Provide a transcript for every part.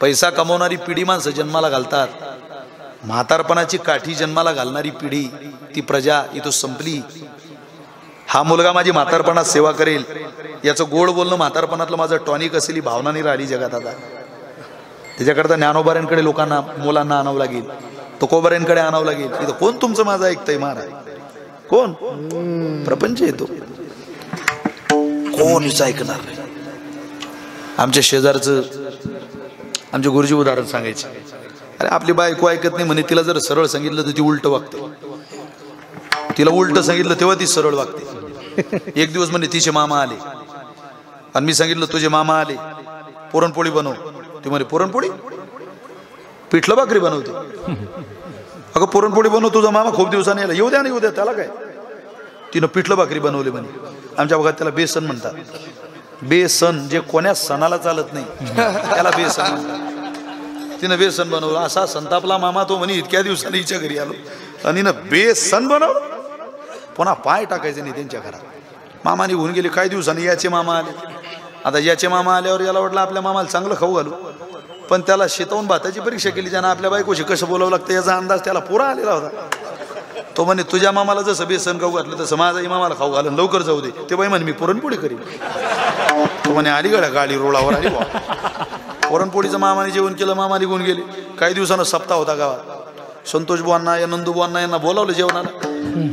पैसा कमवणारी पिढी माणसं जन्माला घालतात, म्हातारपणाची काठी जन्माला घालणारी पिढी ती प्रजा इथं संपली. हा मुलगा माझी म्हातारपणात सेवा करेल याचं गोड बोलणं म्हातारपणातलं माझं टॉनिक असेल ही भावना नाही राहिली जगात आता. त्याच्याकरता ज्ञानोबाऱ्यांकडे लोकांना मुलांना आणावं लागेल, तुकोबाऱ्यांकडे आणावं लागेल. इथं कोण तुमचं माझं ऐकतंय महाराज? कोण? प्रपंच येतो, कोणीच ऐकणार नाही. आमच्या शेजारचं आमचे गुरुजी उदाहरण सांगायचे. अरे आपली बायको ऐकत नाही म्हणे, तिला जर सरळ सांगितलं तर ती उलट वागते, तिला उलट सांगितलं तेव्हा ती सरळ वागते. एक दिवस म्हणे तिचे मामा आले आणि मी सांगितलं तुझे मामा आले, पुरणपोळी बनव. ती म्हणे पुरणपोळी? पिठलं भाकरी बनवते. अगं पुरणपोळी बनव, तुझा मामा खूप दिवसांनी आला, येऊ द्या ना येऊ द्या, त्याला काय. तिनं पिठलं भाकरी बनवली म्हणे. आमच्या भागात त्याला बेसन म्हणतात. बेसन जे कोण्या सणाला चालत नाही त्याला बेसन म्हणतात. तिनं बेसन बनवलं. असा संतापला मामा तो म्हणे इतक्या दिवसांनी हिच्या घरी आलो आणि ना बेसन बनवलं. पुन्हा पाय टाकायचे नाही त्यांच्या घरात. मामा निघून गेले. काही दिवसांनी याचे मामा आले. आता याचे मामा आल्यावर याला वाटलं आपल्या मामाला चांगलं खाऊ घालू, पण त्याला शेतावून भाताची परीक्षा केली. ज्यानं आपल्या बायकोशी कसं बोलावं लागतं याचा अंदाज त्याला पुरा आलेला होता. तो म्हणे तुझ्या मामाला जसं बेसन खाऊ घातलं तसं माझाही मामाला खाऊ घालून लवकर जाऊ दे. ते बाई म्हणे मी पुरणपोळी करीन. तो म्हणे आली गड्या गाडी रोडावर आली. पुरणपोळीचं मामाने जेवण केलं, मामा निघून गेले. काही दिवसानं सप्ताह होता गावात. संतोष बुवांना या नंदू बुवांना यांना बोलावलं जेवणाला.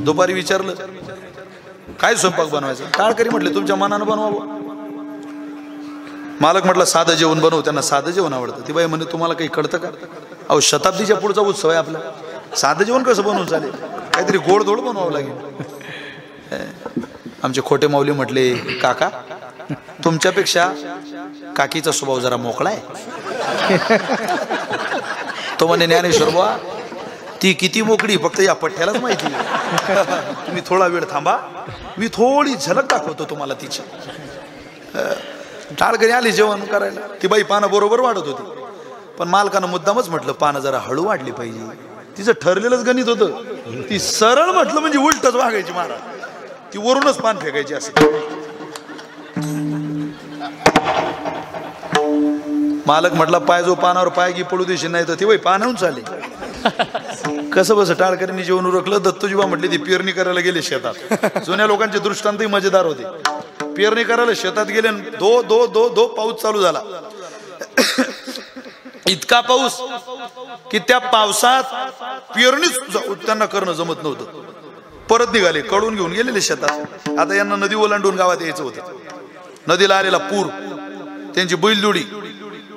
दुपारी विचारलं काय स्वयंपाक बनवायचं? टाळकरी म्हटले तुमच्या मनानं बनवावं. मालक म्हटलं साधं जेवण बनव, त्यांना साधं जेवण आवडतं. ती बाई म्हणे तुम्हाला काही कळतं का? अहो शताब्दीच्या पुढचा उत्सव आहे आपला, साधं जेवण कसं बनवून चालेल? काहीतरी गोडधोड बनवावं लागेल. आमचे खोटे माऊली म्हटले काका तुमच्यापेक्षा काकीचा स्वभाव जरा मोकळा आहे. तो म्हणे ज्ञानेश्वर बुवा ती किती मोकळी फक्त या पठ्ठ्यालाच माहिती. तुम्ही थोडा वेळ थांबा, मी थोडी झलक दाखवतो तुम्हाला तिची. टाळकरी आली जेवण करायला. ती बाई पानं बरोबर वाढत होती, पण मालकानं मुद्दामच म्हटलं पानं जरा हळू वाढली पाहिजे. तिचं ठरलेलंच गणित होतं. ती सरळ म्हटलं म्हणजे उलटच वागायची महाराज. ती वरूनच पान फेकायची असं. मालक म्हटला पाय जो पानावर पाय की पडू देशी नाही तर ती बाई पानाहून चालली. कसं बस टाळकरींनी जेवण उरकलं. दत्तोजीबा म्हटले ती पेरणी करायला गेले शेतात. जुन्या लोकांचे दृष्टांतही मजेदार होते. पेरणी करायला शेतात गेले, दो दो दो दो पाऊस चालू झाला. इतका पाऊस की त्या पावसात पेरणीच त्यांना करणं जमत नव्हतं. परत निघाले, कडून घेऊन गेलेले शेतात. आता यांना नदी ओलांडून गावात यायचं होतं. नदीला आलेला पूर, त्यांची बैलजोडी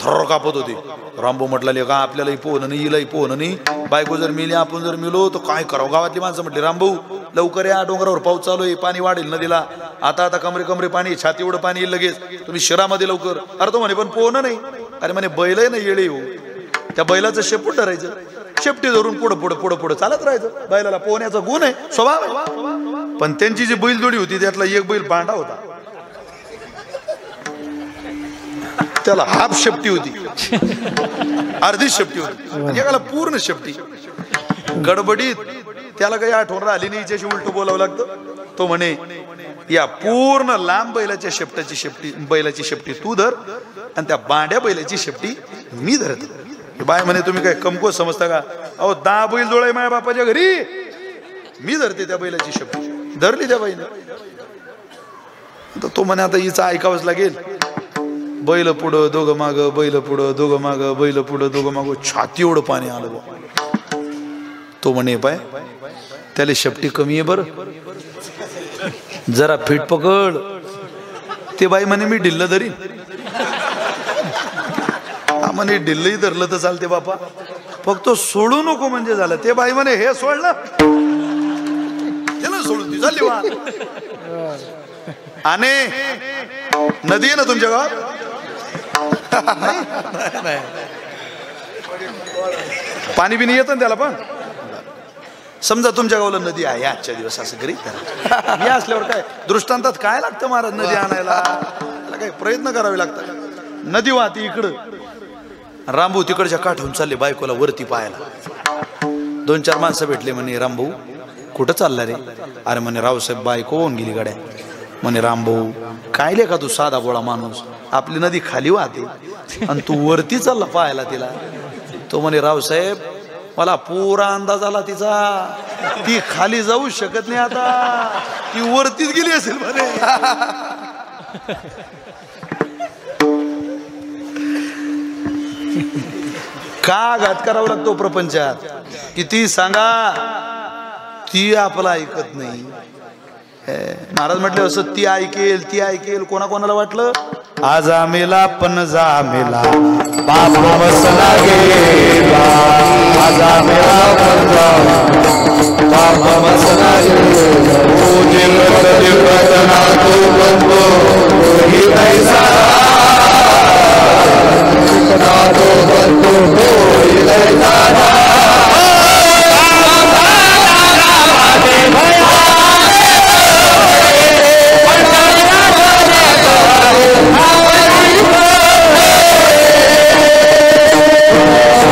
थर्र कापत होती. रामभाऊ म्हटला का आपल्यालाही पोहणं नाही, हिलाही पोहणं नाही, बायको जर मिली आपण जर मिलो तर काय करावं? गावातली माणसं म्हटली रामभाऊ लवकर या, डोंगरावर पाऊस चालू आहे, पाणी वाढेल नदीला. आता आता कमरे कमरे पाणी, छाती एवढं पाणी येईल लगेच, तुम्ही शहरामध्ये लवकर. अरे तो म्हणे पण पोहणं नाही. अरे म्हणे बैल नाही येळे हो, त्या बैलाचं शेपूट धरायचं, शेपटी धरून पुढं पुढं पुढं पुढं चालत राहायचं. बैलाला पोहण्याचा गुण आहे, स्वभाव आहे. पण त्यांची जी बैलजोडी होती त्यातला एक बैल बांडा होता, त्याला हाफ शेपटी होती, अर्धी शेपटी होती, एकाला पूर्ण शेपटी. गडबडीत त्याला काही आठवण राहिली नाही, हिच्याशी उलट बोलावं लागतं. तो म्हणे या पूर्ण लांब बैलाच्या शेपटाची शेपटी, बैलाची शेपटी तू धर आणि त्या बांड्या बैलाची शेपटी मी धरतो. बाय म्हणे तुम्ही काय कमको समजता का? अहो 10 बैल जोडाय माझ्या बापाच्या घरी, मी धरते त्या बैलाची शेपटी. धरली त्या बाईने. तो म्हणे आता हिचं ऐकावंच लागेल. बैल पुढं दोघं माग, बैल पुढं दोघं माग, बैल पुढं दोघं माग, छाती एवढं पाणी आलं बा. तो म्हणे पाय त्याला शेपटी कमी आहे बरं, जरा फिट पकड. ते बाई म्हणे मी ढिल्ल धरीन. म्हणे ढिल्लही धरलं तर चालते बापा, फक्त सोडू नको म्हणजे झालं. ते बाई म्हणे हे सोडलं त्याला सोडून ती चालली वा. आणि नदी आहे ना तुमच्या गावात? पाणी बिनी येतं ना त्याला. पण समजा तुमच्या गावाला नदी आहे आजच्या दिवस, असं करीत मी असल्यावर काय दृष्टांतात काय लागतं महाराज? नदी आणायला त्याला काही प्रयत्न करावे लागतात. नदी वाहती इकडं, रामभाऊ तिकडच्या काठावून चालले बायकोला वरती पाहायला. 2-4 माणसं भेटले. म्हणे रामभाऊ कुठं चालला रे? अरे म्हणे रावसाहेब बायको होऊन गेली गाड्या. म्हणे रामभाऊ काय ले का तू साधा बोळा माणूस, आपली नदी खाली वाहते आणि तू वरती चालला पाहायला तिला. तो म्हणे रावसाहेब मला पुरा अंदाज आला तिचा, ती खाली जाऊ शकत नाही आता, ती वरतीच गेली असेल म्हणे. का घात करावा लागतो प्रपंचात, किती सांगा ती आपला ऐकत नाही. महाराज म्हटले असं ती ऐकेल ती ऐकेल, कोणाकोणाला वाटलं आज आमेला पण जामेला बाप बसला गेला, आज आमेला पण जामेला बाप बसला गेला, तुझे बदना तू बनतो ही पैसा